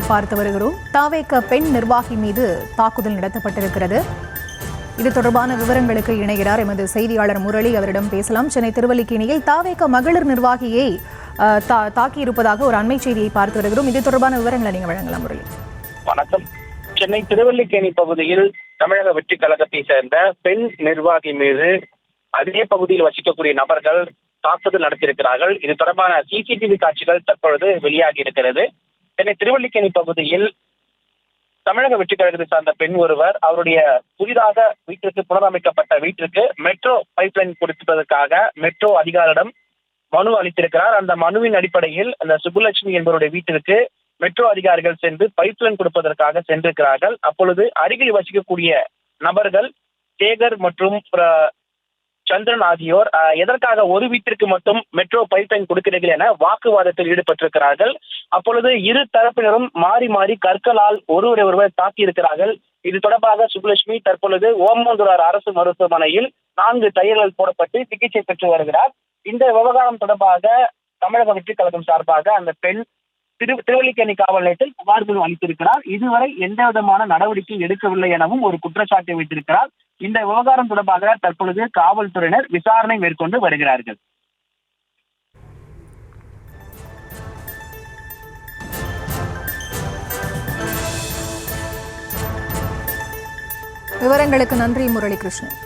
பார்த்து வருகிறோம். தாவேக பெண் நிர்வாகி மீது தாக்குதல் நடத்தப்பட்டிருக்கிறது. இது தொடர்பான விவரங்களுக்கு இணைகிறார் எமது செய்தியாளர் முரளி. அவரிடம் பேசலாம். சென்னை திருவல்லிக்கேணியில் தாவேக மகளிர் நிர்வாகியை தாக்கியிருப்பதாக ஒரு அண்மை செய்தியை பார்த்து வருகிறோம். இது தொடர்பான விவரங்களை நீங்க வழங்கலாம் முரளி. வணக்கம். சென்னை திருவல்லிக்கேணி பகுதியில் தமிழக வெற்றி கழகத்தை சேர்ந்த பெண் நிர்வாகி மீது அதே பகுதியில் வசிக்கக்கூடிய நபர்கள் தாக்குதல் நடத்தியிருக்கிறார்கள். இது தொடர்பான சிசிடிவி காட்சிகள் தற்பொழுது வெளியாகி இருக்கிறது. சென்னை திருவல்லிக்கேணி பகுதியில் தமிழக வெற்றி கழகத்தை சார்ந்த பெண் ஒருவர் அவருடைய புதிதாக வீட்டிற்கு புனரமைக்கப்பட்ட வீட்டிற்கு மெட்ரோ பைப்லைன் கொடுப்பதற்காக மெட்ரோ அதிகாரிடம் மனு அளித்திருக்கிறார். அந்த மனுவின் அடிப்படையில் அந்த சுப்புலட்சுமி என்பவருடைய வீட்டிற்கு மெட்ரோ அதிகாரிகள் சென்று பைப்லைன் கொடுப்பதற்காக சென்றிருக்கிறார்கள். அப்பொழுது அருகில் வசிக்கக்கூடிய நபர்கள் சேகர் மற்றும் சந்திரன் ஆகியோர் எதற்காக ஒரு வீட்டிற்கு மட்டும் மெட்ரோ பைப்லைன் கொடுக்கிறீர்கள் என வாக்குவாதத்தில் ஈடுபட்டிருக்கிறார்கள். அப்பொழுது இரு தரப்பினரும் மாறி மாறி கற்களால் ஒருவர் தாக்கியிருக்கிறார்கள். இது தொடர்பாக சுப்புலட்சுமி தற்பொழுது ஓமந்தூரார் அரசு மருத்துவமனையில் 4 தையல்கள் போடப்பட்டு சிகிச்சை பெற்று வருகிறார். இந்த விவகாரம் தொடர்பாக தமிழக வெற்றி கழகம் சார்பாக அந்த பெண் திருவல்லிக்கேணி காவல் நிலையத்தில் புகார் மனு அளித்திருக்கிறார். இதுவரை எந்த விதமான நடவடிக்கை எடுக்கவில்லை எனவும் ஒரு குற்றச்சாட்டை வைத்திருக்கிறார். இந்த விவகாரம் தொடர்பாக தற்பொழுது காவல்துறையினர் விசாரணை மேற்கொண்டு வருகிறார்கள். விவரங்களுக்கு நன்றி முரளி கிருஷ்ணன்.